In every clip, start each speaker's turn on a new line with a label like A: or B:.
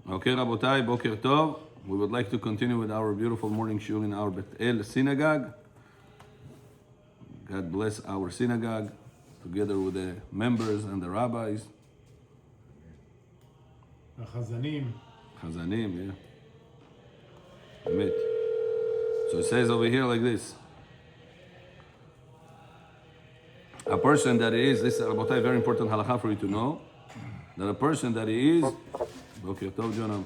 A: Okay, Rabotai, Boker Tov. We would like to continue with our beautiful morning shiur in our Bet El synagogue. God bless our synagogue, together with the members and the rabbis.
B: Chazanim,
A: yeah. Amen. So it says over here like this. A person that is, this is Rabotai, very important halakha for you to know, that a person that is, Boker Tov, Jonah,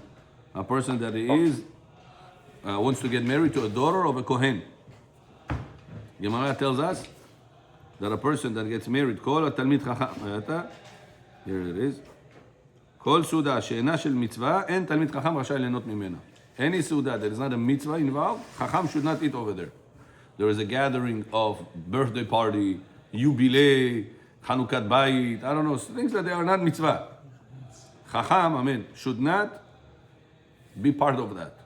A: a person that is wants to get married to a daughter of a Kohen. Gemara tells us that a person that gets married, Kol Talmid Chacham, here it is, Kol Suda she'ena shel mitzvah, en Talmid Chacham rashay lenot mimena. Any Suda that is not a mitzvah involved, Chacham should not eat over there. There is a gathering of birthday party, jubilee, Chanukat Bayit, I don't know, things that they are not mitzvah. Chacham, amen, should not be part of that,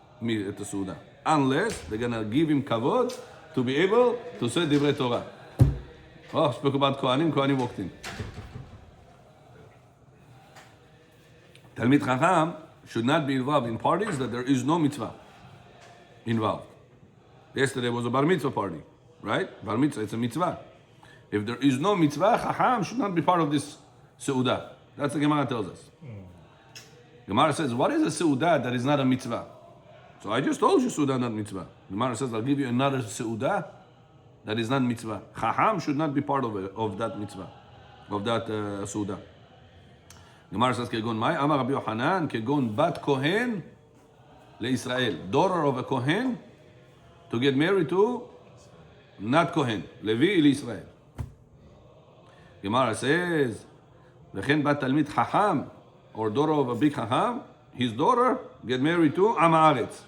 A: at the Suda, unless they're gonna give him kavod to be able to say divrei Torah. Oh, spoke about Kohanim walked in. Talmid Chacham should not be involved in parties that there is no mitzvah involved. Yesterday was a bar mitzvah party, right? Bar mitzvah, it's a mitzvah. If there is no mitzvah, Chacham should not be part of this Seudah. That's what the Gemara tells us. Gemara says, what is a Seudah that is not a mitzvah? So I just told you Seudah not mitzvah. Gemara says, I'll give you another Seudah that is not mitzvah. Chacham should not be part of that mitzvah, of that Seudah. Gemara says, Kegon Mai, Amar Rabbi Yochanan, Kegon Bat Kohen leIsrael. Daughter of a Kohen to get married to not Kohen, Levi leIsrael. Gemara says, V'chen Bat Talmid Chacham, or daughter of a big Chacham, his daughter get married to Am Haaretz.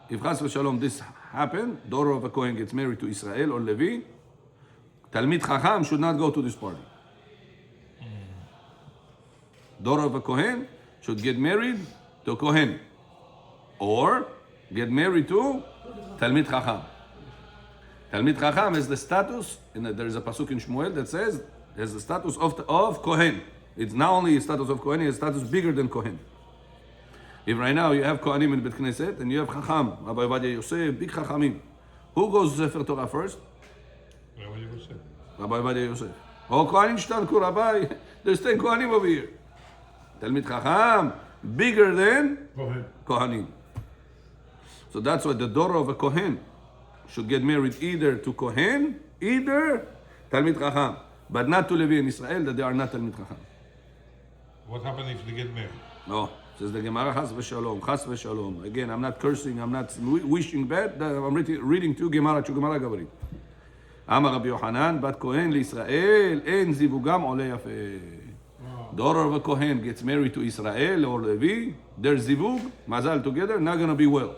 A: If Chas v'Shalom this happened, daughter of a Kohen gets married to Israel or Levi, Talmid Chacham should not go to this party. Daughter of a Kohen should get married to Kohen, or get married to Talmid Chacham. Talmid Chacham has the status, and there is a pasuk in Shmuel that says, has the status of Kohen. It's not only a status of Kohen, it's a status bigger than Kohen. If right now you have Kohanim in Bet Knesset, and you have Chacham, Rabbi Ovadia Yosef, big Chachamim, who goes to Sefer Torah first? Rabbi Ovadia Yosef. Oh, Kohanim shtanku, Rabbi, there's 10 Kohanim over here. Talmid Chacham, bigger than Kohanim. So that's why the daughter of a Kohen should get married either to Kohen, either Talmid Chacham, but not to Levi in Israel, that they are not Talmid Chacham.
C: What happens if they get married?
A: No, says the Gemara, Chas v'Shalom, Chas v'Shalom. Again, I'm not cursing, I'm not wishing bad, I'm reading two Gemara Gavarit. Amar Rabbi Yochanan, Bat Kohen l'Israel, en zivugam ole yafe. Daughter of a Kohen gets married to Israel or Levi, their zivug, mazal together, not going to be well.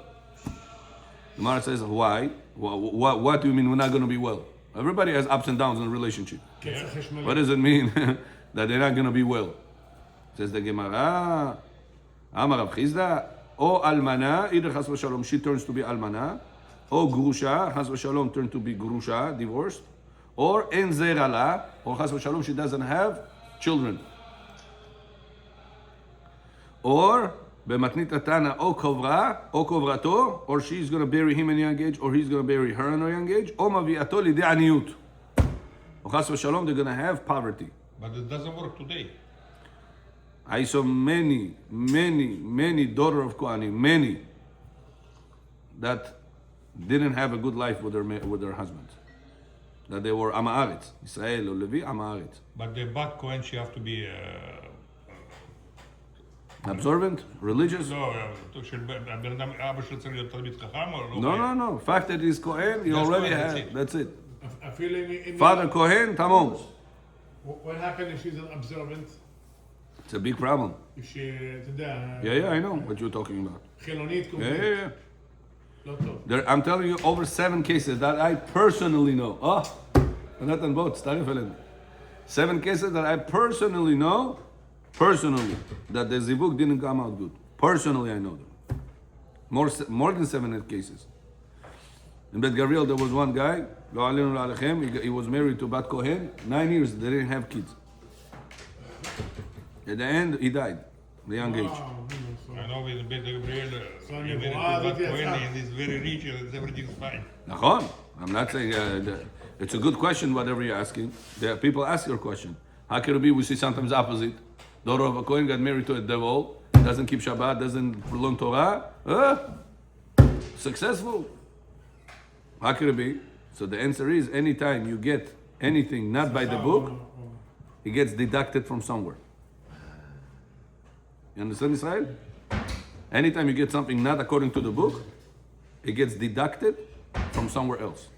A: Gemara says, why? What do you mean we're not going to be well? Everybody has ups and downs in a relationship. What does it mean that they're not going to be well? Says the Gemara, Amar Rav Chizda, O almana, either chas v'shalom, she turns to be almana, or grusha, chas v'shalom, turn to be grusha, divorced, or en zerala, or chas v'shalom, she doesn't have children. Or B'matnit Tana o kovrato, or she's going to bury him in a young age, or he's going to bury her in a young age, or mavi'ato lidei aniyut. Or chas v'shalom, they're going to have poverty.
C: But it doesn't work today.
A: I saw many daughter of Kohanim, many, that didn't have a good life with their husbands. That they were Am Haaretz, Israel or Levi, Am Haaretz.
C: But the Bat Kohen, she have to be...
A: Observant, religious?
C: No.
A: No. Fact that he's Kohen, he already has. That's it.
B: I feel in
A: Father Kohen, tamom.
B: What happened if she's an observant?
A: It's a big problem.
B: If she, yeah,
A: Yeah, I know what you're talking about.
B: חילונית
A: Yeah.
B: לא טוב.
A: I'm telling you over 7 cases that I personally know. Not on both. 7 cases that I personally know. That the zivug didn't come out good. Personally, I know them. More than 7 cases. In Bet Gavriel, there was one guy, he was married to Bat Kohen, 9 years, they didn't have kids. At the end, he died. The young age.
B: Wow, so-
C: I know with Bet Gabriel,
B: So
C: he
B: you
C: married
B: go
C: to
B: out
C: Bat
B: with
C: Cohen
B: Yitzhak.
C: and he's very rich and everything's fine.
A: Nachon. I'm not saying it's a good question. Whatever you're asking, people ask your question. How can it be? We see sometimes opposite. Daughter of a Kohen got married to a devil. Doesn't keep Shabbat. Doesn't learn Torah. Successful. How can it be? So the answer is: anytime you get anything not by the book, it gets deducted from somewhere. You understand, Israel? Anytime you get something not according to the book, it gets deducted from somewhere else.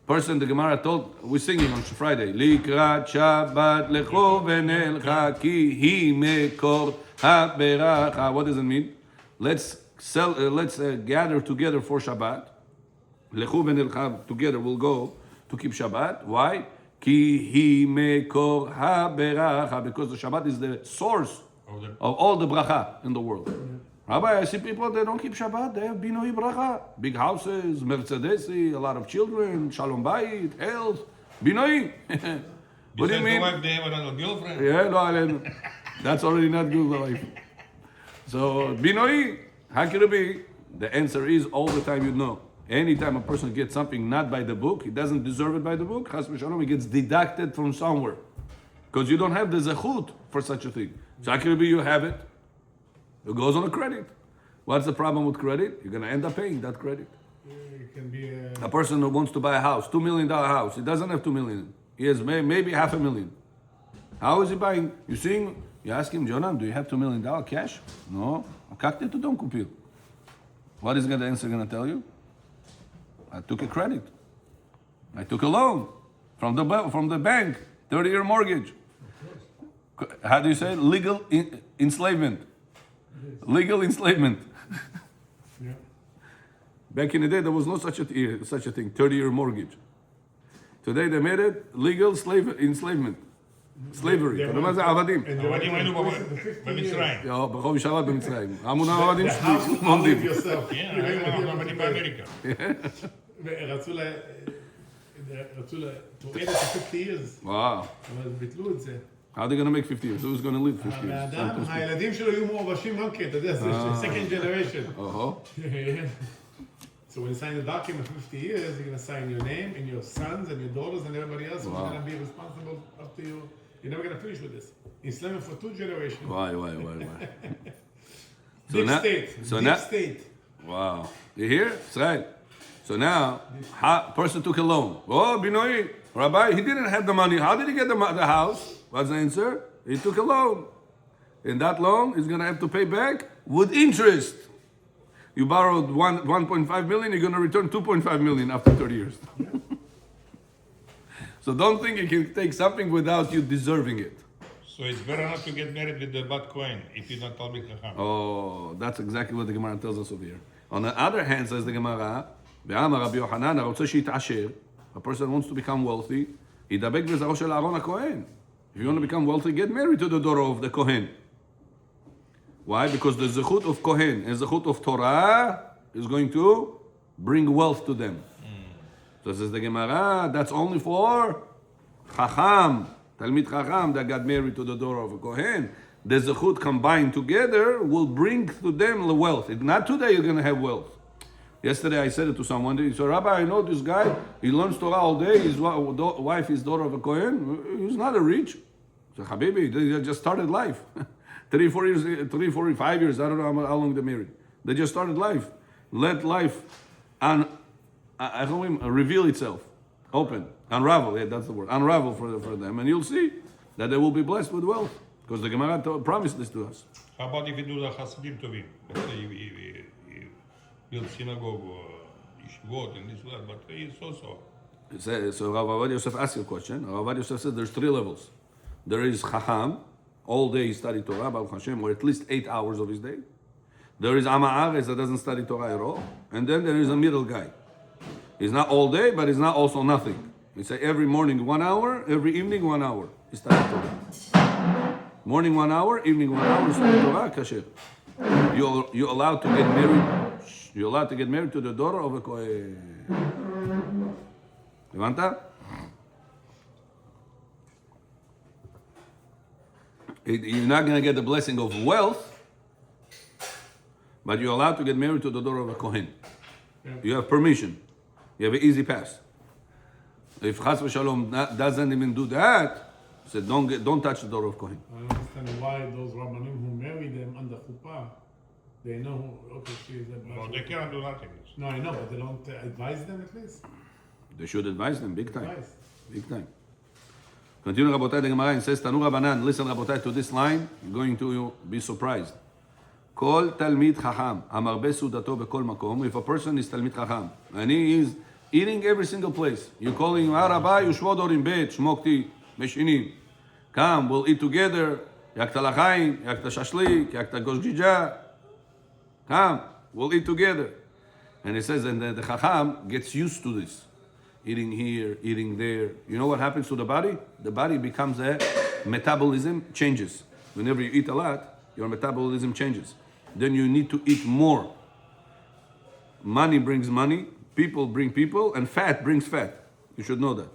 A: Person, the Gemara told, we're singing on Friday, Likrat Shabbat lecho v'nelcha ki hi mekor ha-beracha. What does it mean? Let's gather together for Shabbat. Lechu v'nelcha, together we'll go to keep Shabbat. Why? Ki hi mekor ha-beracha, because the Shabbat is the source of all the bracha in the world. Rabbi, I see people that don't keep Shabbat. They have binoi bracha, big houses, Mercedesi, a lot of children, shalom bayit, health, binoi. What do you
C: Besides the
A: mean?
C: wife, they have another girlfriend.
A: Yeah, no, Alen. That's already not good life. So binoi, how can it be? The answer is all the time you know. Anytime a person gets something not by the book, he doesn't deserve it by the book. Chas v'shalom, it gets deducted from somewhere, because you don't have the zechut for such a thing. So how can it be you have it? It goes on a credit. What's the problem with credit? You're going to end up paying that credit.
B: It can be
A: A person who wants to buy a house, $2 million house, he doesn't have $2 million. He has maybe $500,000. How is he buying? You ask him, Jonah, do you have $2 million cash? No. Как ты туда купил? What is the answer going to tell you? I took a credit. I took a loan from the bank, 30-year mortgage. How do you say it? Legal enslavement. Legal enslavement.
B: yeah.
A: Back in the day, there was no such a thing, 30-year mortgage. Today they made it legal enslavement. Slavery. אתה יודע מה זה עבדים?
B: And they
C: עבדים היינו
B: went to 50 years.
C: במצרים.
A: ברחוב שבת במצרים. המון העבדים
B: The house
A: שלי,
B: you live
A: לומדים.
B: yourself.
C: כן,
B: You're not
C: היום
B: gonna be
C: אנחנו
B: able to
C: עבדים
B: pay.
C: באמריקה.
B: רצו to add it to 50 years.
A: וואו.
B: אבל ביטלו את זה.
A: How are they going to make 50 years? Who's going to live 50 years?
B: האדם, הילדים שלו יהיו מעובשים גם כן, אתה יודע, זה second generation. So when you sign the document for 50 years, you're going to sign your name and your sons and your daughters and everybody else who's
A: Wow.
B: going to be responsible up to you. You're never going to finish with this. Enslavement for 2 generations.
A: Why?
B: Deep
A: now-
B: state.
A: so
B: Deep
A: now-
B: state.
A: Wow. You hear? Israel. So now, person took a loan. Oh, Binoi, Rabbi, he didn't have the money. How did he get the house? What's the answer? He took a loan. And that loan is going to have to pay back with interest. You borrowed 1.5 million, you're going to return 2.5 million after 30 years. So don't think you can take something without you deserving it.
C: So it's better not to get married with the Bat Cohen if you're not Talmid Chacham.
A: Oh, that's exactly what the Gemara tells us over here. On the other hand, says the Gemara, "Ve'amar Rabbi Yochanan, הרוצה שיתעשר," a person wants to become wealthy, ידבק בזרעו של אהרון הכהן. If you want to become wealthy, get married to the daughter of the Kohen. Why? Because the zechut of Kohen and zechut of Torah is going to bring wealth to them. So says the Gemara, that's only for Chacham, Talmid Chacham that got married to the daughter of a Kohen. The zechut combined together will bring to them the wealth. Not today you're going to have wealth. Yesterday I said it to someone. He said, Rabbi, I know this guy. He learns Torah all day. His wife is daughter of a Kohen. He's not a rich. I said, Habibi, they just started life. 3, 4 years, 3, 4, 5 years. I don't know how long they're married. They just started life. Let life reveal itself. Open. Unravel. Yeah, that's the word. Unravel for them. And you'll see that they will be blessed with wealth. Because the Gemara promised this to us.
C: How about if you do the Hasidim Tovim? Let's say you build synagogue, yeshivot, and this, that, but it's so-so.
A: So Rav Avad Yosef asked you a question. Rav Avad Yosef said there's 3 levels. There is Chacham, all day he studied Torah, Baruch Hashem, or at least 8 hours of his day. There is Ama Aretz that doesn't study Torah at all. And then there is a middle guy. He's not all day, but he's not also nothing. He say every morning 1 hour, every evening 1 hour. He studied Torah. Morning 1 hour, evening 1 hour, study Torah, kasher. You're allowed to get married. You're allowed to get married to the daughter of a Kohen. Levanta? You're not going to get the blessing of wealth, but you're allowed to get married to the daughter of a Kohen.
B: Yeah.
A: You have permission. You have an easy pass. If Chas v'Shalom doesn't even do that, he said, don't touch the daughter of Kohen.
B: I don't understand why those Rabbanim who marry them under chuppah, they know who, okay, she is that.
C: No, they cannot do nothing.
B: No, I know, but they don't advise them at least?
A: They should advise them big time.
B: Advise.
A: Big time. Continue, Rabotai, the Gemara, and says, Tanu Rabbanan, listen, Rabotai, to this line, you're going to be surprised. Kol Talmid Chacham, Amarbe Sudato Bekol Makom, if a person is Talmid Chacham, and he is eating every single place, you call him, Rabbi, Yushvod Orim Bet, Shmokti, Meshinim. Come, we'll eat together, Yakta Lachaim, Yakta Shashlik, Yakta Goshgija. Come, we'll eat together. And he says, and the Chacham gets used to this. Eating here, eating there. You know what happens to the body? The body becomes a metabolism changes. Whenever you eat a lot, your metabolism changes. Then you need to eat more. Money brings money, people bring people, and fat brings fat. You should know that.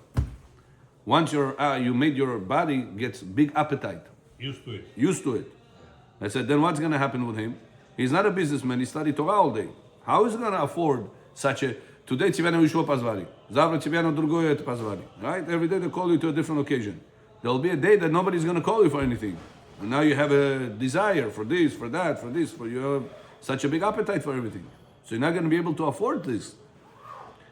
A: Once you made your body gets big appetite.
C: Used to it.
A: Used to it. I said, then what's going to happen with him? He's not a businessman. He studied Torah all day. How is he going to afford such a... Today, Tzivano Yishua Pazvari. Zavra Tzivano Durgoyet Pazvari. Right? Every day they call you to a different occasion. There'll be a day that nobody's going to call you for anything. And now you have a desire for this, for that, for this, for you have such a big appetite for everything. So you're not going to be able to afford this.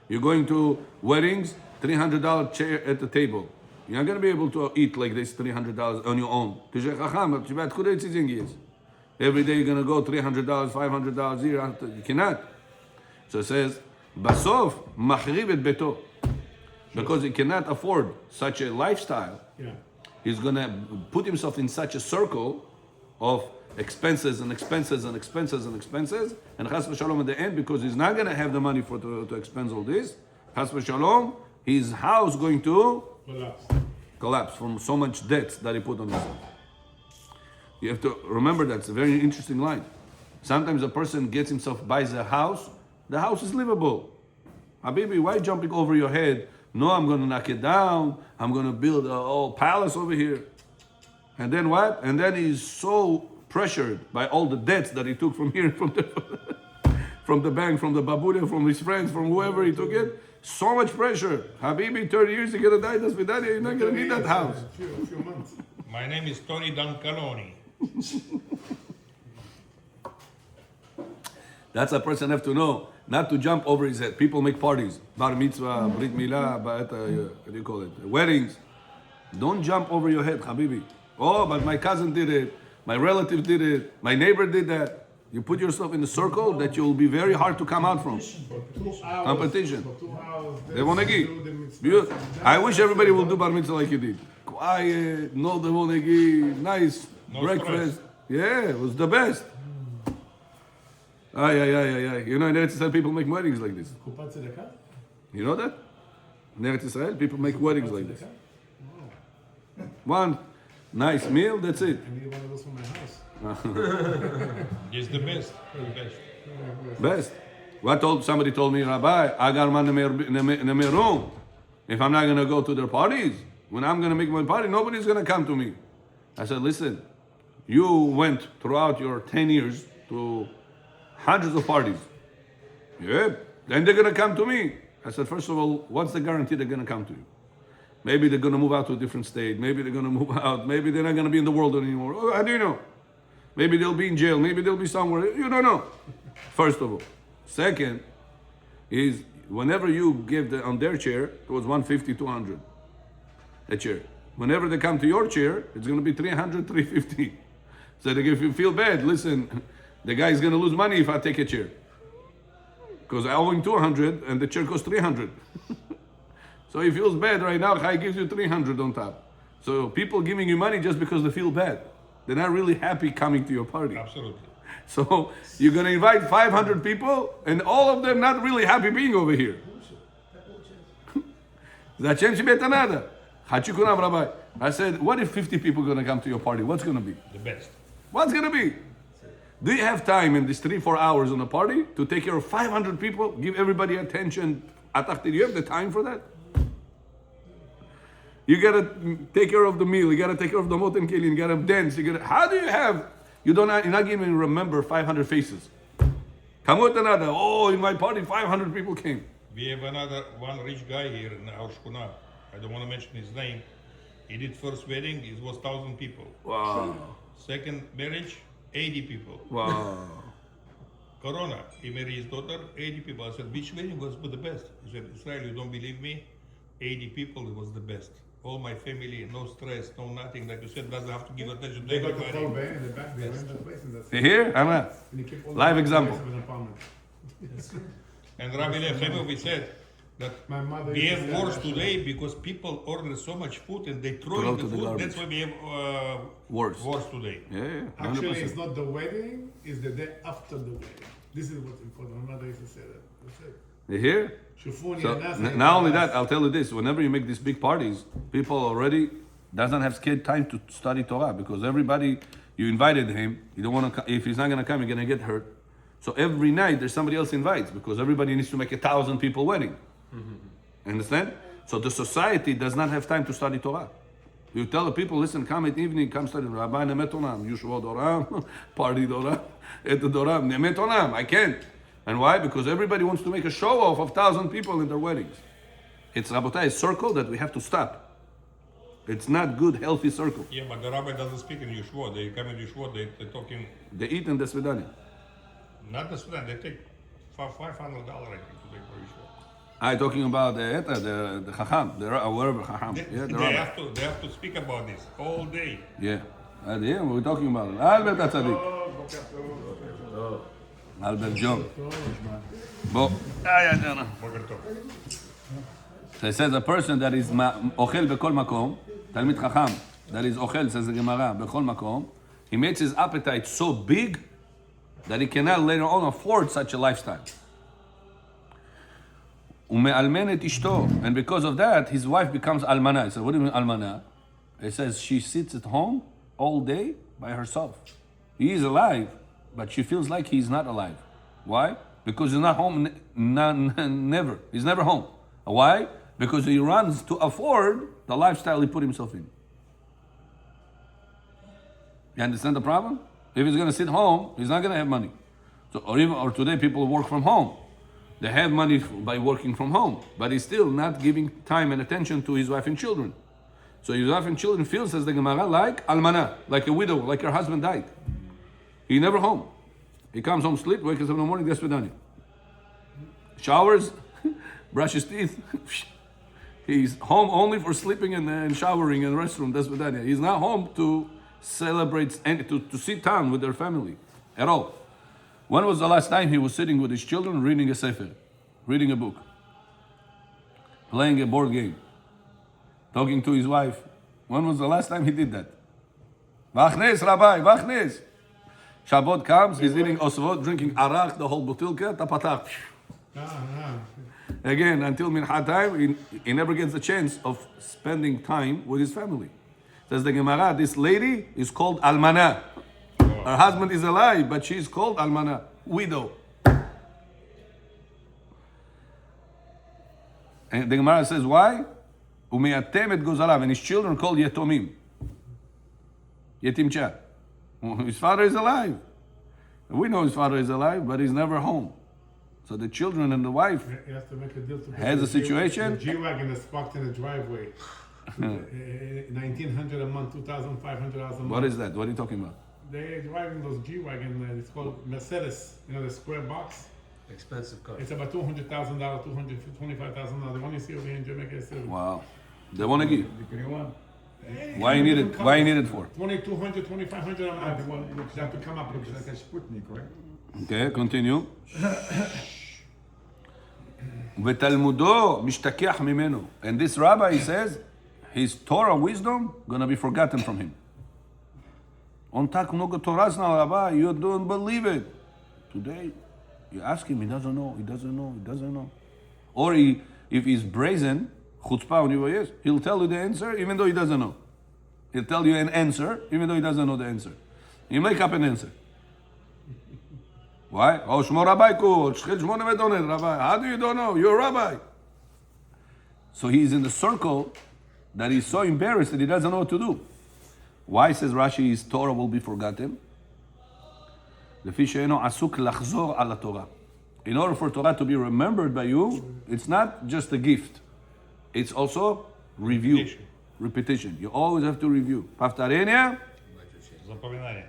A: You're going to weddings, $300 chair at the table. You're not going to be able to eat like this $300 on your own. Every day you're going to go $300, $500 here. You cannot. So it says, Basov machriv et beto. Because he cannot afford such a lifestyle.
B: Yeah.
A: He's going to put himself in such a circle of expenses and expenses and expenses and expenses. And chas v'shalom at the end, because he's not going to have the money to expense all this, chas v'shalom, his house going to collapse from so much debt that he put on himself. You have to remember that. It's a very interesting line. Sometimes a person gets himself, buys a house, the house is livable. Habibi, why jumping over your head? No, I'm going to knock it down. I'm going to build a whole palace over here. And then what? And then he's so pressured by all the debts that he took from here, from the bank, from the babuda, from his friends, from whoever he took it. So much pressure. Habibi, 30 years you're going to die. You're not going to need that house.
B: A few months.
C: My name is Tony Dancaloni.
A: That's a person have to know, not to jump over his head. People make parties, bar mitzvah, brit milah, what do you call it? Weddings. Don't jump over your head, habibi. Oh, but my cousin did it, my relative did it, my neighbor did that. You put yourself in a circle that you'll be very hard to come out from.
B: For 2 hours.
A: Competition.
B: For 2 hours.
A: They want to give. I wish everybody will do bar mitzvah like you did. Quiet, no devonegi, nice
C: No
A: breakfast.
C: stress.
A: Yeah, it was the best. Ay. You know, in Eretz Israel, people make weddings like this.
B: Kupat tzedakah?
A: You know that? In Eretz Israel, people make weddings like this. One nice meal, that's it.
B: I need one of those for my house.
C: He's the best. The best.
A: Best. Somebody told me, Rabbi, I got one in my room. If I'm not going to go to their parties, when I'm going to make my party, nobody's going to come to me. I said, listen, you went throughout your 10 years to hundreds of parties. Yeah, then they're going to come to me. I said, first of all, what's the guarantee they're going to come to you? Maybe they're going to move out to a different state. Maybe they're going to move out. Maybe they're not going to be in the world anymore. Oh, how do you know? Maybe they'll be in jail. Maybe they'll be somewhere. You don't know. First of all. Second is whenever you give on their chair, it was 150, 200 a chair. Whenever they come to your chair, it's going to be 300, 350. So if you feel bad, listen, the guy is going to lose money if I take a chair. Because I owe him 200 and the chair costs 300. So he feels bad right now, Chai gives you 300 on top. So people giving you money just because they feel bad. They're not really happy coming to your party.
C: Absolutely.
A: So you're going to invite 500 people and all of them not really happy being over here. Zачем тебе это надо? Хочу к нам, Rabbi. I said, what if 50 people are going to come to your party? What's going to be?
C: The best.
A: What's going to be? Do you have time in these 3-4 hours on a party to take care of 500 people, give everybody attention? Do you have the time for that? You gotta take care of the meal. You gotta take care of the moten kelim. You gotta dance. How do you have? You're not even remember 500 faces. Come with another. Oh, in my party, 500 people came.
C: We have one rich guy here in our shkuna. I don't want to mention his name. He did first wedding, it was 1,000 people.
A: Wow.
C: Second marriage, 80 people.
A: Wow.
C: Corona, he married his daughter, 80 people. I said, which wedding was the best? He said, Israel, you don't believe me? 80 people, it was the best. All my family, no stress, no nothing. Like you said, doesn't have to give attention to
B: They got the
C: everybody.
B: full band in the back. They rent the place and that's
A: You hear? Anna.
B: and you keep all the
A: Live
B: place
A: example.
B: of an apartment.
C: And Rabbi Lefebvre said that
B: My mother
C: we
B: used to
C: have
B: say
C: wars
B: that.
C: today because people order so much food and they throw
A: Throw
C: in
A: to
C: the
A: the
C: food.
A: garbage.
C: That's why we have
A: Wars.
C: wars today.
A: Yeah,
B: Actually,
A: 100%.
B: it's not the wedding, it's the day after the wedding. This is what's important. My mother used to say that. That's it.
A: You hear?
B: Shufuni
A: So
B: and Nasa.
A: not only that, I'll tell you this: whenever you make these big parties, people already doesn't have scared time to study Torah because everybody you invited him. You don't want to. If he's not going to come, you're going to get hurt. So every night there's somebody else invites because everybody needs to make 1,000 people wedding. Understand? So the society does not have time to study Torah. You tell the people, listen, come at evening, come study Rabbi Nemetonam, Yeshua Doram, party Doram, et Doram, Nemetonam. I can't. And why? Because everybody wants to make a show off of 1,000 people in their weddings. It's Rabotai, a circle that we have to stop. It's not good, healthy circle.
C: Yeah, but the rabbi doesn't speak in Yeshua. They come in Yeshua, they're talking,
A: They eat in Desvedanya.
C: not the student, they take $500, I think, today for Yeshua.
A: I'm talking about the Chacham, wherever Chacham. Yeah, the rabbi.
C: They have to speak about this all day.
A: Yeah. Yeah, we're talking about it. Albert Atzadik. Albert John. Bo.
C: Boker tov.
A: So it says a person that is ochel b'kol makom, Talmid Chacham, that is ochel, says the Gemara, b'kol makom, he makes his appetite so big that he cannot later on afford such a lifestyle. Ume'almen et ishto, and because of that, his wife becomes almana. He said, what do you mean almana? It says she sits at home all day by herself. He is alive, but she feels like he's not alive. Why? Because he's not home, never. He's never home. Why? Because he runs to afford the lifestyle he put himself in. You understand the problem? If he's going to sit home, he's not going to have money. So, or today people work from home. They have money by working from home, but he's still not giving time and attention to his wife and children. So his wife and children feel, says the Gemara, like almana, like a widow, like her husband died. He never home. He comes home, sleep, wakes up in the morning, desvedanya. Showers, brushes teeth. He's home only for sleeping and showering in the restroom, desvedanya. He's not home to celebrate and to sit down with their family at all. When was the last time he was sitting with his children reading a sefer, reading a book, playing a board game, talking to his wife? When was the last time he did that? Vachnes, Rabbi, Vachnes. Shabbat comes, he's eating osvot, drinking arak, the whole butilka, tapatach. Again, until mincha time, he never gets the chance of spending time with his family. Says the Gemara, this lady is called almana. Her husband is alive, but she is called almana, widow. And the Gemara says, why? Umeyatem et gozalav, and his children called yetomim. Yetimcha. His father is alive. We know his father is alive, but he's never home. So the children and the wife
B: He has to make a deal to
A: has a situation.
B: The G-Wagon is parked in the driveway. 1,900 a month, 2,500 a month.
A: What is that? What are you talking about?
B: They're driving those G-Wagon, it's called Mercedes, the square box.
D: Expensive car.
B: It's about $200,000, $225,000. The one you see over here in Jamaica is
A: Wow. They want to give.
B: Hey,
A: Why you need it? Why you need it for?
B: 2,200, 2,500 a month. They have to come up with
D: It's like
B: this.
D: a Sputnik, right?
A: Okay, continue. ותלמודו משתכח ממנו. And this rabbi says, his Torah wisdom gonna be forgotten from him. On tak mnogo Torah now, Rabbi, you don't believe it. Today, you ask him, he doesn't know, he doesn't know, he doesn't know. Or if he's brazen, chutzpah on you, yes, he'll tell you the answer even though he doesn't know. He'll tell you an answer even though he doesn't know the answer. You make up an answer. Why? Oh, Shmo Rabbi Kul, Shchil Shmo Nemedonet, Rabbi. How do you don't know? You're a rabbi. So he's in the circle that he's so embarrassed that he doesn't know what to do. Why, says Rashi, his Torah will be forgotten? לפי שאינו עסוק לחזור על התורה. In order for Torah to be remembered by you, it's not just a gift. It's also review. Repetition. You always have to review. повторение
C: Запоминание.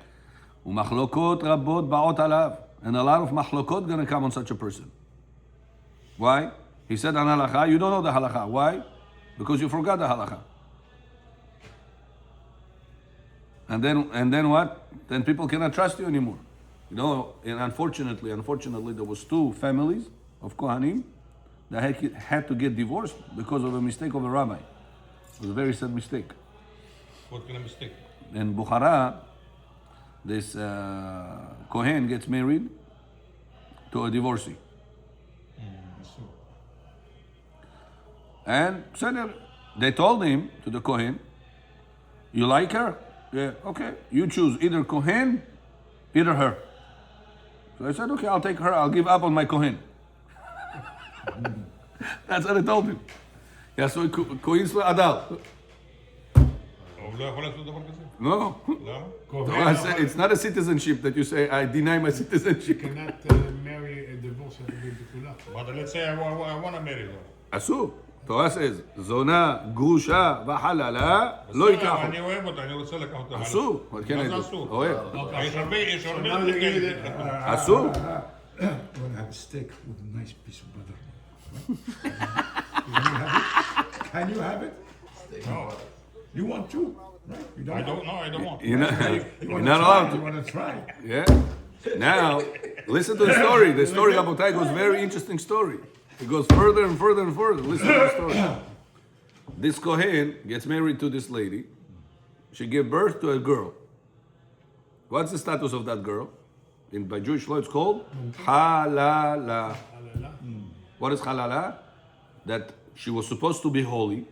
A: ומחלוקות רבות באות עליו. And a lot of מחלוקות gonna come on such a person. Why? He said on halacha, you don't know the halacha. Why? Because you forgot the halacha. And then what? Then people cannot trust you anymore. You know, and unfortunately, there was 2 families of Kohanim that had to get divorced because of a mistake of a rabbi. It was a very sad mistake.
C: What kind of mistake?
A: In Bukhara, this Kohen gets married to a divorcee. And so they told him, to the Kohen, you like her? Yeah, okay. You choose either Kohen, either her. So I said, okay, I'll take her. I'll give up on my Kohen. That's what I told him. Yeah, so Kohen Adal.
C: הוא לא יכול לעשות דבר כזה?
A: No.
C: למה?
A: I said, it's not a citizenship that you say, I deny my citizenship.
B: You cannot marry a divorce בכולה.
C: But let's say I want to marry her.
A: אסור. Torah says, זונה, גרושה וחללה, לא ייקח.
C: אני אוהב אותה, אני רוצה לקחת אותה.
A: אסור. מה כן
C: מה זה
A: הייתי?
C: אסור?
A: אוהב.
C: יש הרבה...
A: אסור.
D: I want to have a steak with a nice piece of butter. Can you have it?
C: No,
D: You want to, right? You don't
C: I don't know, I don't want.
A: You're not,
D: You
A: you're
D: wanna
A: not
D: try,
A: allowed
D: You
A: to.
D: want to try?
A: Yeah. Now, listen to the story. The story, Rabotai, goes very interesting story. It goes further and further and further. Listen to the story. This Kohen gets married to this lady. She gave birth to a girl. What's the status of that girl? By Jewish law, it's called halala. What is halala? That she was supposed to be holy,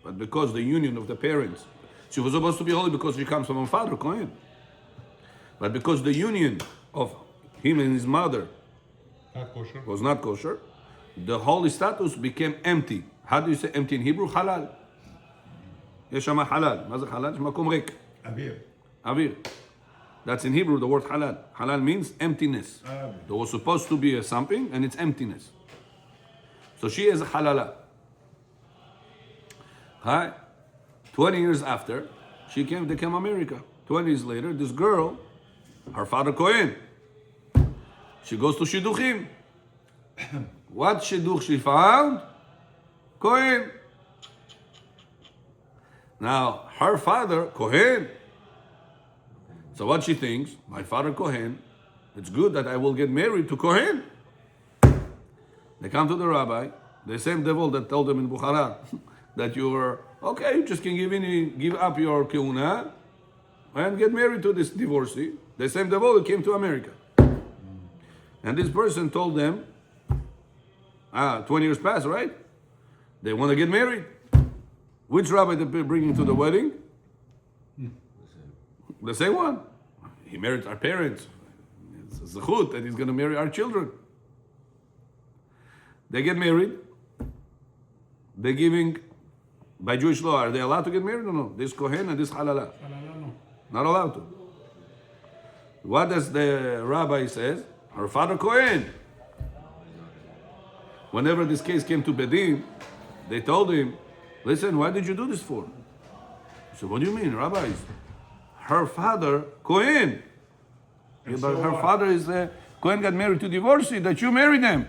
A: but because the union of the parents, she was supposed to be holy because she comes from a father, Kohen. But because the union of him and his mother
C: Not kosher.
A: was not kosher, the holy status became empty. How do you say empty in Hebrew? halal. יש שם halal. מה זה halal? יש מקום ריק.
D: Avir.
A: אוויר. That's in Hebrew, the word halal. Halal means emptiness. There was supposed to be a something and it's emptiness. So she is a halala. Hi. 20 years after, they came America. 20 years later, this girl, her father Kohen, she goes to Shidduchim. What Shidduch she found? Kohen. Now, her father, Kohen. So what she thinks, my father Kohen, it's good that I will get married to Kohen. They come to the rabbi, the same devil that told them in Bukhara that you were, okay, you just can give up your keuna and get married to this divorcee. The same devil that came to America. And this person told them, 20 years passed, right? They want to get married. Which rabbi they're bringing to the wedding? The same one. He married our parents. It's a zechut that he's going to marry our children. They get married. They're giving, by Jewish law, are they allowed to get married or no? This Kohen and this halala. Not allowed to. What does the rabbi says? Her father Kohen. Whenever this case came to Bedin, they told him, listen, why did you do this for? He said, what do you mean, rabbis? Her father, Kohen. Yeah, but her father is, Kohen got married to divorcee, that you married them.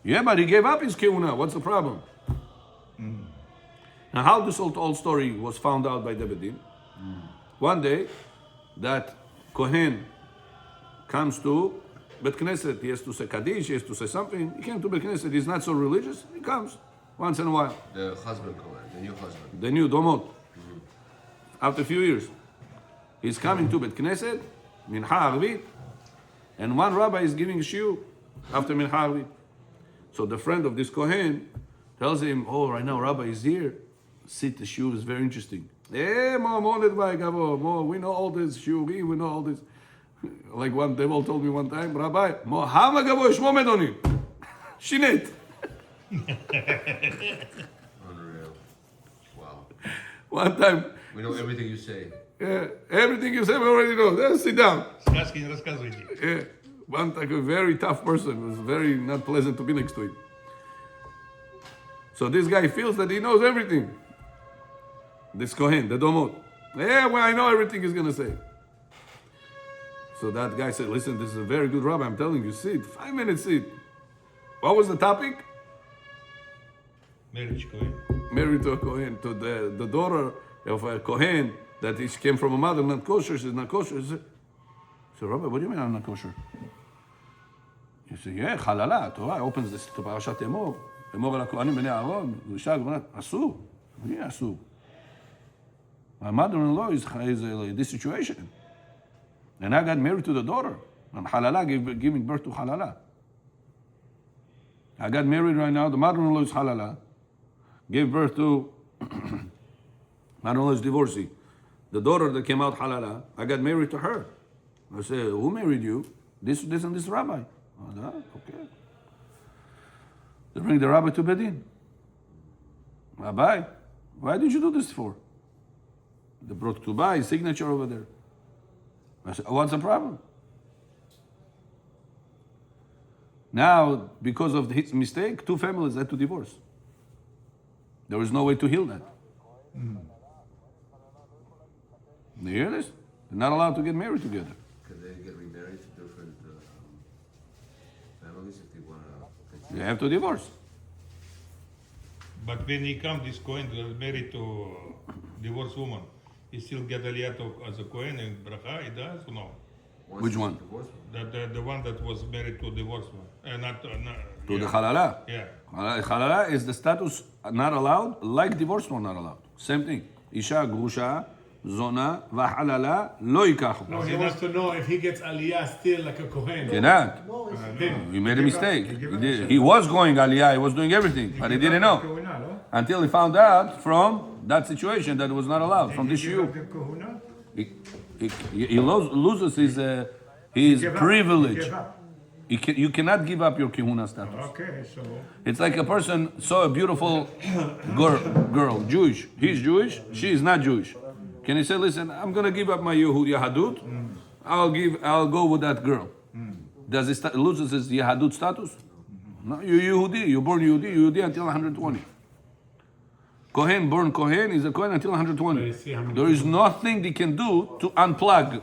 A: Yeah, but he gave up his keuna. What's the problem? Now, how this whole story was found out by the Bedin? One day, that Kohen comes to Bet Knesset. He has to say Kaddish, he has to say something. He came to Bet Knesset. He's not so religious. He comes once in a while.
E: The husband, the new husband.
A: The new Domot. After a few years, he's coming to Bet Knesset, Mincha Arvit, and one rabbi is giving a shiur after Mincha Arvit. So the friend of this Kohen tells him, oh, right now Rabbi is here. Sit, the shiur is very interesting. We know all this shiurim, we know all this. Like one devil told me one time, Rabbi, Hama gavo shmo medonim. Shinit. One time,
E: We know everything you say.
A: everything you say, we already know. Then sit down.
C: Сказки не рассказывайте.
A: One like a very tough person, was very not pleasant to be next to him. So this guy feels that he knows everything. This Kohen, the Domot. Yeah, well, I know everything he's gonna say. So that guy said, listen, this is a very good rabbi, I'm telling you, sit, 5 minutes sit. What was the topic?
C: Marriage Cohen.
A: Married to a Kohen, to the daughter of a Kohen, that she came from a mother not kosher, she's not kosher. So, Rabbi, what do you mean I'm not kosher? You say, yeah, halala, Torah opens this to Parashat Emor. Emor al HaKohanim b'nei Aaron, Isha Gvonat, Asur. Yeah, Asur. My mother-in-law is this situation. And I got married to the daughter. And halala, giving birth to halala. I got married right now, the mother-in-law is halala. Gave birth to, mother-in-law is divorcee. The daughter that came out halala, I got married to her. I said, who married you? This and this rabbi. Okay. They bring the rabbi to Bedin. Rabbi, why did you do this for? They brought Tubai, his signature over there. I said, what's the problem? Now, because of his mistake, 2 families had to divorce. There was no way to heal that. You hear this? They're not allowed to get married together.
E: Can they get remarried to different families if they want to continue?
A: They have to divorce.
C: But when he comes, this Cohen was married to divorced woman. He still get aliyah as a Cohen in bracha. He does or no?
E: Once
A: Which
E: it's
A: one?
E: divorced?
C: The one that was married to a divorced one. Not
A: To
C: yeah.
A: the halala.
C: Yeah.
A: Halala is the status not allowed, like divorced one not allowed. Same thing. Isha, grusha, zona, v'halala, lo yikachu.
B: No, he wants to know if he gets aliyah still like a Kohen.
A: Cannot. He made a mistake. He was going aliyah, he was doing everything, but he didn't know. Until he found out from that situation that was not allowed, from this shiur. He loses his privilege. You cannot give up your kihuna status.
D: Okay, so
A: It's like a person saw a beautiful girl, Jewish. He's Jewish, she is not Jewish. Can he say, listen, I'm going to give up my Yahadut, I'll go with that girl. Does he loses his Yahadut status? No, you're Yehudi, you're born Yehudi until 120. Kohen, born Kohen, is a Kohen until 120. There is nothing they can do to unplug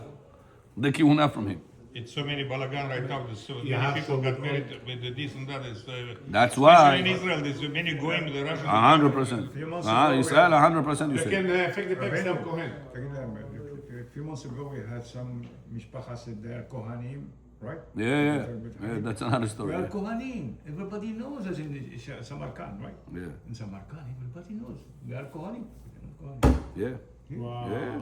A: the kihuna from him.
C: It's so many balagan right now. There's so
B: have
C: many people
B: to
C: got married with this and that.
A: That's why.
C: Especially in Israel, there's so many going to the Russian.
A: 100%. Israel, 100% you
B: They
A: say.
B: can affect the text of Kohen.
D: a few months ago we had some mishpacha said they are Kohanim, right?
A: Yeah, that's another
D: We
A: story.
D: are
A: Yeah.
D: Kohanim. Everybody knows us in Samarkand, right?
A: Yeah.
D: In Samarkand, everybody knows. We are Kohanim. Kohanim.
A: Yeah.
B: Wow.
A: Yeah.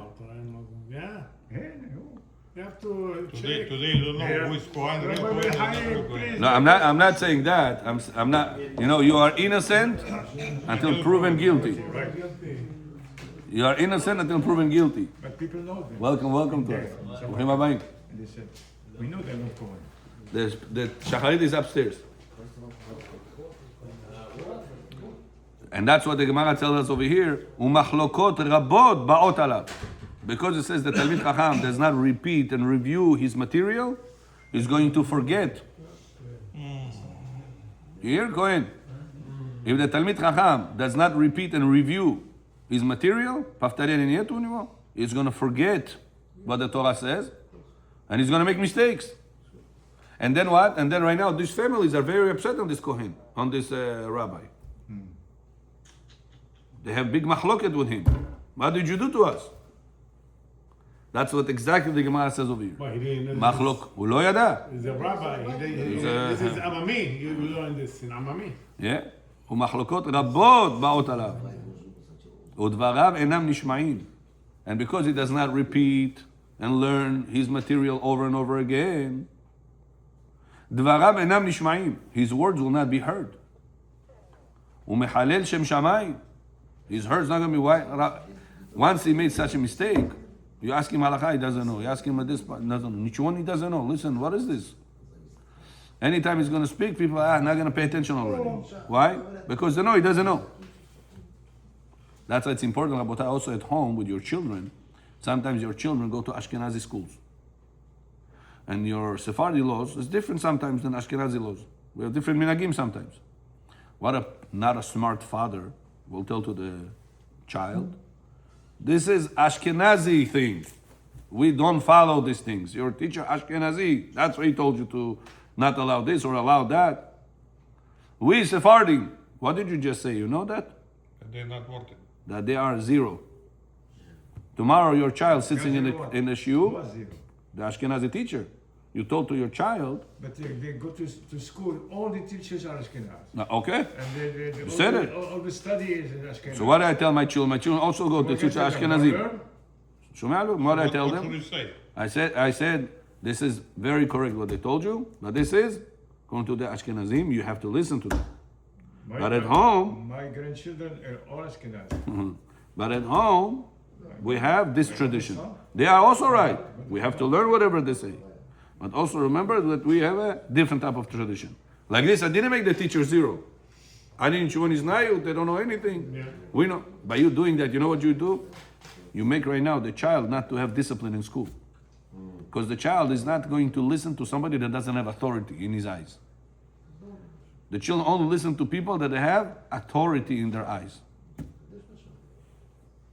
B: Yeah.
D: Yeah, no.
B: You have to
C: Today,
B: check.
C: you don't know who is Kohen, who is
B: Rabbi,
C: Kohen,
B: high,
C: who is not
B: please.
C: Kohen.
A: No, I'm not saying that. I'm not. You know, you are innocent until proven guilty. You are innocent until proven guilty.
D: But people know them.
A: Welcome to us. Bruchim habayim.
D: And they said, we know they're not Kohanim.
A: The shacharit is upstairs. And that's what the Gemara tells us over here. Umachlokot rabot ba'ot alav. Because it says the Talmid Chacham does not repeat and review his material, he's going to forget. You hear? Go ahead. If the Talmid Chacham does not repeat and review his material, he's going to forget what the Torah says, and he's going to make mistakes. And then what? And then right now, these families are very upset on this Kohen, on this rabbi. They have big machloket with him. What did you do to us? That's what exactly the Gemara says over here.
B: But he didn't know
A: Machlok, הוא לא ידע.
B: He's a rabbi. This is Amami. You learn this in Amami.
A: Yeah. ומחלוקות רבות באות עליו. ודבריו אינם נשמעים. And because he does not repeat and learn his material over and over again, דבריו אינם נשמעים. His words will not be heard. ומחלל שם שמיים. His words not going to be white. Once he made such a mistake, you ask him halakha, he doesn't know. You ask him this, he doesn't know. Nichuan, he doesn't know. Listen, what is this? Anytime he's going to speak, people are not going to pay attention already. Why? Because they know he doesn't know. That's why it's important, Rabotai, also at home with your children. Sometimes your children go to Ashkenazi schools. And your Sephardi laws is different sometimes than Ashkenazi laws. We have different minhagim sometimes. Not a smart father will tell to the child, this is Ashkenazi thing. We don't follow these things. Your teacher Ashkenazi, that's why he told you to not allow this or allow that. We Sephardi, what did you just say? You know that?
C: And they're not worth it.
A: That they are zero. Tomorrow your child sitting in the shiur,
D: Was zero.
A: the Ashkenazi teacher, you told to your child,
D: But they go to school, all the teachers are Ashkenaz.
A: okay,
D: And
A: You said it.
D: all the study is in Ashkenaz.
A: so what do I tell my children? My children also go to teach Ashkenazi. Shumalu, what I tell
C: What
A: them?
C: should you say?
A: I said, this is very correct what they told you, but this is, going to the Ashkenazim, you have to listen to them. But at home,
D: my grandchildren are all Ashkenaz.
A: but at home, we have this tradition. They are also right. We have to learn whatever they say. But also remember that we have a different type of tradition. Like this, I didn't make the teacher zero. I didn't show his nayu, they don't know anything.
B: Yeah.
A: We know. By you doing that, you know what you do? You make right now the child not to have discipline in school. Because the child is not going to listen to somebody that doesn't have authority in his eyes. The children only listen to people that have authority in their eyes.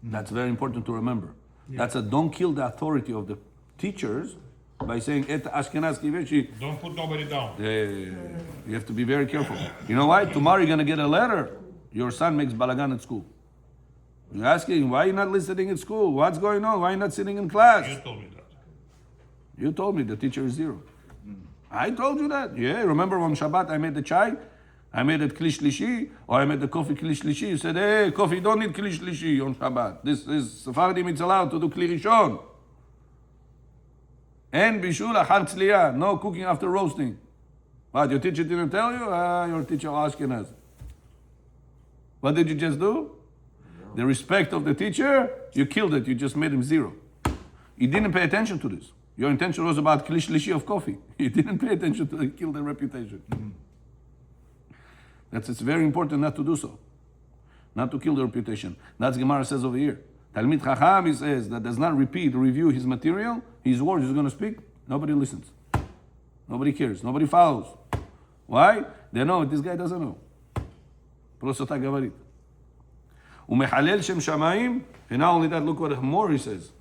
A: That's very important to remember. That's a don't kill the authority of the teachers by saying et Ashkenaz kivechi.
C: Don't put nobody down.
A: You have to be very careful. You know why? Tomorrow you're gonna get a letter. Your son makes balagan at school. You're asking why you're not listening at school? What's going on? Why you not sitting in class?
C: You told me that.
A: You told me the teacher is zero. I told you that. Yeah, remember on Shabbat I made the chai? I made it kli shlishi, or I made the coffee kli shlishi. You said, hey, coffee, don't need kli shlishi on Shabbat. This is, Sephardim, it's allowed to do kli rishon. And bishul achar tzliya, no cooking after roasting. What, your teacher didn't tell you? Your teacher Ashkenaz. What did you just do? The respect of the teacher, you killed it. You just made him zero. You didn't pay attention to this. Your intention was about kli shlishi of coffee. You didn't pay attention to kill the reputation. It's very important not to do so. Not to kill the reputation. That's Gemara says over here. Talmid Chacham, he says, that does not repeat, review his material, his words he's going to speak, nobody listens. Nobody cares. Nobody follows. Why? They know this guy doesn't know. Prosota Gavarit. Umechalel Shem Shamayim, and not only that, look what more he says.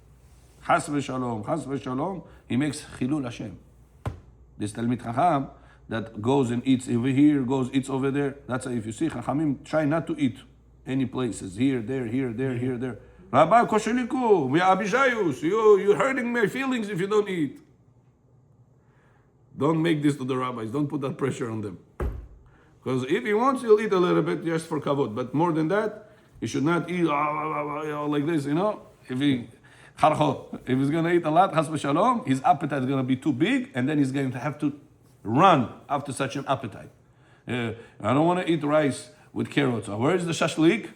A: Chas v'shalom, he makes Chilul Hashem. This Talmid Chacham that goes and eats over here, eats over there. That's why if you see Chachamim, try not to eat any places, here, there, here, there. Rabbi Kosheliku, we Abishayus, you're hurting my feelings if you don't eat. Don't make this to the rabbis. Don't put that pressure on them. Because if he wants, he'll eat a little bit just for kavod. But more than that, he should not eat like this, you know. If he's going to eat a lot, chas v'shalom, his appetite is going to be too big, and then he's going to have to run after such an appetite. I don't want to eat rice with carrots. Where is the shashlik?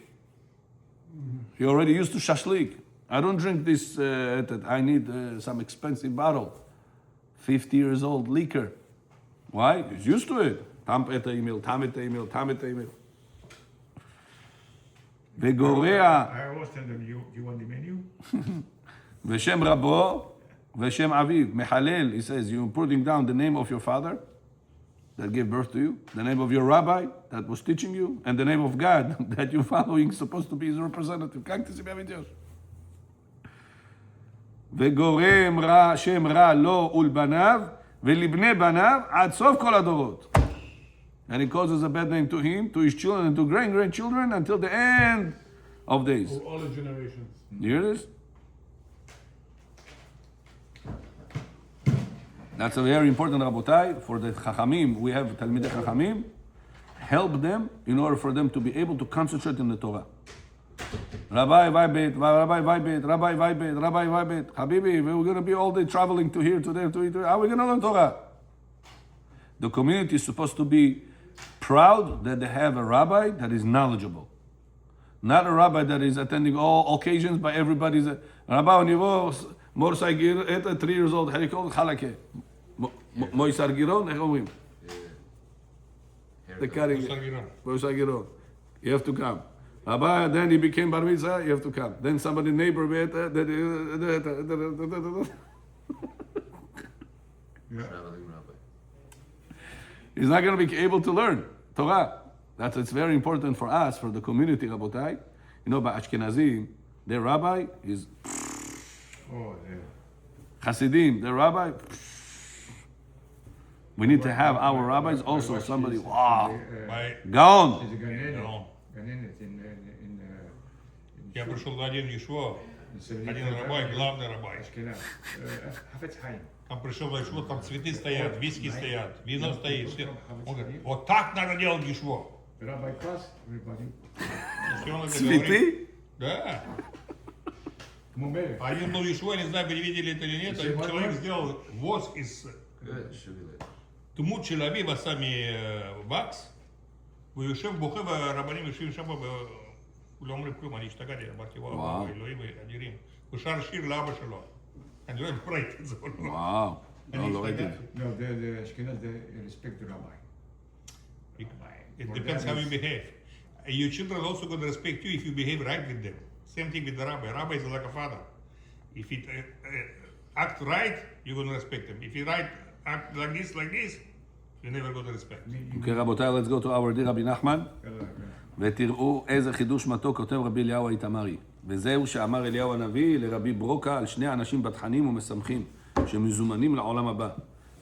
A: You're already used to shashlik. I don't drink this. I need some expensive bottle. 50 years old liquor. Why? He's used to it. Tam et email. Vegorea.
D: I always tell them, you want the menu?
A: V'shem rabo, v'shem aviv. Mechalel, he says, you're putting down the name of your father that gave birth to you, the name of your rabbi that was teaching you, and the name of God that you're following, supposed to be his representative. וגורם רע, שם רע לו ולבניו, ולבני בניו, עד סוף כל הדורות. And he causes a bad name to him, to his children, and to grandchildren until the end of days.
B: For all the generations.
A: You hear this? That's a very important Rabotai. For the Chachamim, we have Talmidei Chachamim. Help them in order for them to be able to concentrate in the Torah. Rabbi Vaibet. Habibi, we're going to be all day traveling to here, to there, to here. How are we going to learn Torah? The community is supposed to be proud that they have a rabbi that is knowledgeable. Not a rabbi that is attending all occasions by everybody's. Rabbi Onivo, Morsai Giron, 3 years old, how do you call it? Chalake. Moisar Giron, איך אומרים? The carrying. Moisar Giron. You have to come. Rabbi, then he became bar mitzvah, you have to come. Then somebody neighbor met,
E: Traveling rabbi.
A: he's not going to be able to learn Torah. It's very important for us, for the community, Rabotai. You know, by Ashkenazim, their rabbi is
D: Oh, yeah.
A: Hasidim, their rabbi. We need to have our rabbis also somebody, wow,
C: My,
A: Gaon.
D: She's a
C: No.
D: Ganenet
C: я пришел на один Ешво, один рабай, главный рабай.
D: Хафец Хаим.
C: Там пришел на Ешво, там цветы стоят, виски стоят, вино стоит, все. Он говорит, вот так надо делать Ешво.
D: Rabbi class, everybody.
C: Все он это говорит.
A: Цветы?
C: Да.
D: Мумель.
C: Один был Ешво, не знаю, вы видели это или нет, один человек сделал воск из
E: Good, should be like.
C: דמות של אביו עשה מבקס, והוא יושב בוכה והרבנים יושבים שם לא אומרים כלום, אני השתגעתי, אמרתי וואו, אלוהים אדירים. הוא שר שיר לאבא שלו. אני לא יודע אם ראיתי את זה או לא.
A: וואו,
C: אני
A: לא ראיתי את זה.
C: השתגעתי.
D: No, the Ashkenaz, they respect the rabbi.
C: It depends how you behave. Your children also going to respect you if you behave right with them. Same thing with the rabbi. Rabbi is like a father. If he act right, you're going to respect him. If he act like this, you're never going to respect.
A: אוקיי, רבותיי, let's go to our dear רבי נחמן. ותראו איזה חידוש מתוק כותב רבי אליהו האיתמרי. וזהו שאמר אליהו הנביא לרבי ברוקה על שני אנשים בטחנים ומשמחים שמזומנים לעולם הבא.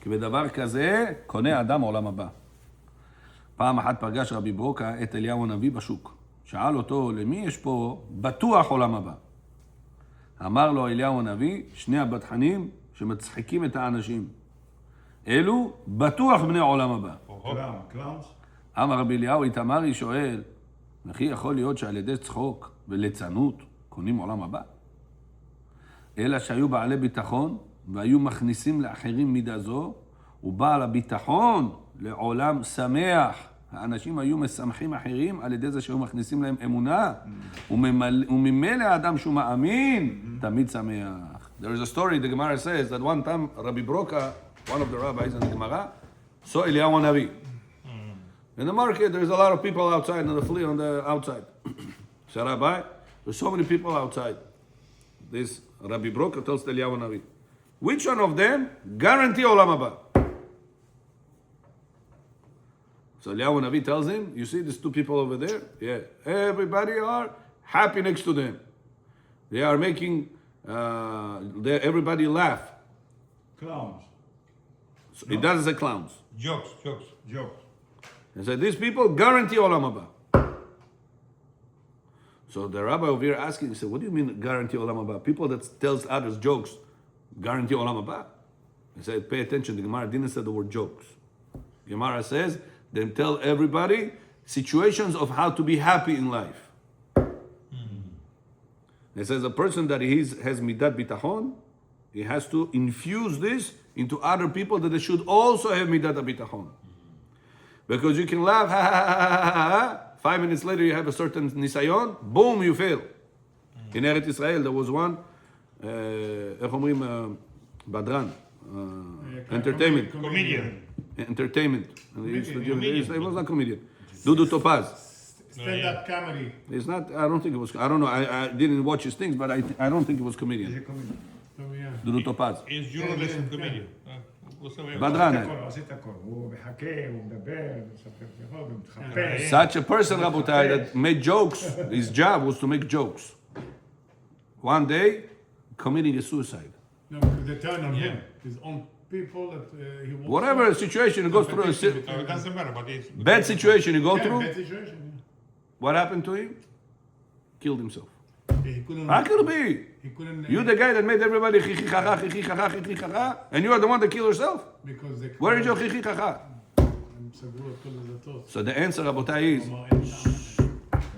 A: כי בדבר כזה קונה אדם עולם הבא. פעם אחת פגש רבי ברוקה את אליהו הנביא בשוק. שאל אותו, למי יש פה בטוח עולם הבא? אמר לו אליהו הנביא, שני הבטחנים שמצחיקים את האנשים. אלו בטוח בני עולם הבא.
D: Clowns.
A: אמר רבי אליהו איתמרי שואל, וכי יכול להיות שעל ידי צחוק וליצנות קונים עולם הבא? אלא שהיו בעלי ביטחון והיו מכניסים לאחרים מידה זו, ובעל הביטחון לעולם שמח. האנשים היו משמחים אחרים על ידי זה שהיו מכניסים להם אמונה, וממילא האדם שהוא מאמין תמיד שמח. There is a story, the Gemara says that one time Rabbi Broka, one of the rabbis in the Gemara, saw Eliyahu Navi. In the market, there's a lot of people outside, on the flea on the outside. Said, Rabbi, there's so many people outside. This Rabbi Broka tells Eliyahu Navi, which one of them guarantee Olam Haba? So Eliyahu Navi tells him, you see these two people over there? Yeah, everybody are happy next to them. They are making everybody laugh.
D: Clowns.
A: So it doesn't say clowns.
C: Jokes.
D: Jokes.
A: He said, these people guarantee Olam Haba. So the rabbi over here asking, he said, what do you mean guarantee Olam Haba? People that tells others jokes guarantee Olam Haba? He said, pay attention, the Gemara didn't say the word jokes. Gemara says, then tell everybody situations of how to be happy in life. It says a person that has midat bitachon, he has to infuse this into other people that they should also have midat bitachon. Because you can laugh, ha, ha, ha, ha, ha, ha. 5 minutes later you have a certain nisayon, boom, you fail. In Eretz Israel there was one, איך אומרים, בדרן, entertainment.
C: Comedian.
A: Entertainment. He was not comedian. Dudu Topaz.
B: Stand-up comedy.
A: It's not, I don't think it was, I don't know, I didn't watch his things, but I don't think it was
D: He's a
A: comedian.
D: comedian.
A: Dudu Topaz.
C: He's journalist and comedian. הוא עושה מה-
A: בדרן.
D: עושה את הכל. הוא מחכה, הוא מדבר, מספר שיחות, הוא מתחפש.
A: Such a person, Rabotai, that made jokes, his job was to make jokes. One day, committing a suicide.
B: No, because they turn on him. His own people that he wants.
A: Whatever situation you go through,
C: It doesn't matter, but it's...
A: bad situation you go
B: Yeah,
A: through,
B: bad situation.
A: what happened to him? Killed himself.
B: Yeah. He couldn't.
A: How could it be?
B: He couldn't.
A: You the guy that made everybody chichi chacha, chichi chacha, chichi chacha, and you are the one that killed yourself?
B: Because they.
A: Where is your chichi chacha?
B: הם סגרו את כל הדלתות.
A: So the answer, Rabotai, is,
B: כלומר, אין טעם.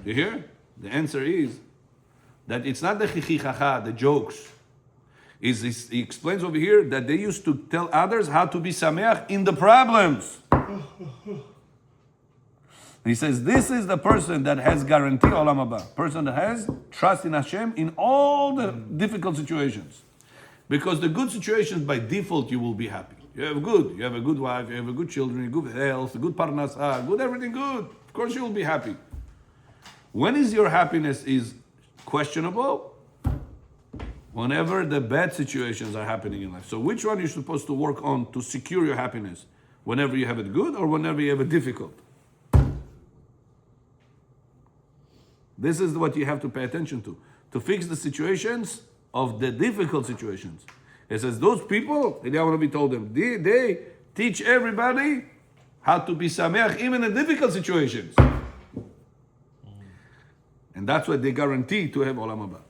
A: you hear? The answer is that it's not the chichi chacha, the jokes. He explains over here that they used to tell others how to be sameach in the problems. He says, this is the person that has guarantee olam haba. Person that has trust in Hashem in all the difficult situations. Because the good situations, by default, you will be happy. You have a good wife, you have a good children, good health, good parnasa, good everything good. Of course you will be happy. When is your happiness is questionable? Whenever the bad situations are happening in life. So which one are you supposed to work on to secure your happiness? Whenever you have it good or whenever you have it difficult? This is what you have to pay attention to fix the situations of the difficult situations. It says those people, Eliyahu Navi told them, they teach everybody how to be sameach even in difficult situations. And that's what they guarantee to have Olam Haba.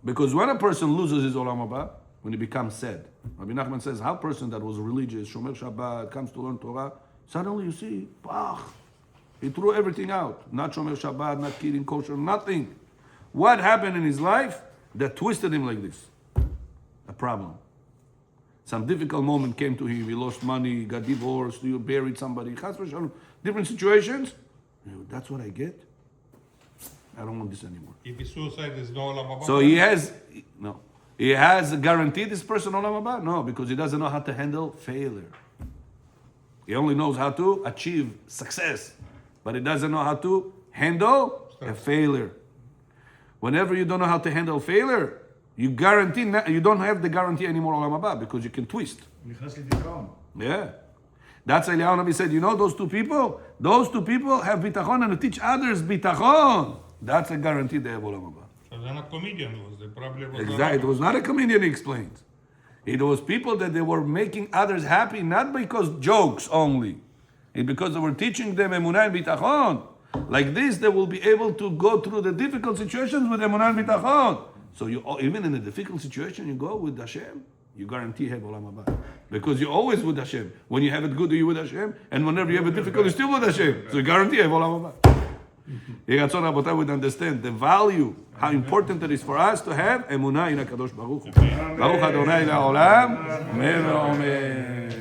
A: Because when a person loses his Olam Haba, when he becomes sad, Rabbi Nachman says, how a person that was religious, Shomer Shabbat, comes to learn Torah, suddenly you see, he threw everything out. Not Shomer Shabbat, not eating kosher, nothing. What happened in his life that twisted him like this? A problem. Some difficult moment came to him. He lost money, he got divorced, he buried somebody. Different situations. That's what I get. I don't want this anymore.
C: If it's suicide, there's no Olam Haba.
A: So he has guaranteed this person Olam Haba? No, because he doesn't know how to handle failure. He only knows how to achieve success, but he doesn't know how to handle a failure. Whenever you don't know how to handle failure, you don't have the guarantee anymore Olam Haba because you can twist.
D: נכנס לדיכאון.
A: Yeah. That's why Eliyahu Navi said, you know those two people? Those two people have bitachon and teach others bitachon. That's a guarantee they have Olam Haba.
C: So they're not comedian, they probably was
A: Exactly. It was not a comedian, he explains. It was people that they were making others happy, not because jokes only. It's because they were teaching them emunah and bitachon. Like this, they will be able to go through the difficult situations with emunah and bitachon. So you even in a difficult situation, you go with Hashem, you guarantee have Olam Haba. Because you're always with Hashem. When you have it good, you're with Hashem. And whenever you have it difficult, you're still with Hashem. So you guarantee have Olam Haba. Yeratzon Rabotai would understand the value, how important it is for us to have emunah in HaKadosh Baruch Hu. Baruch Adonai La'olam, Amen.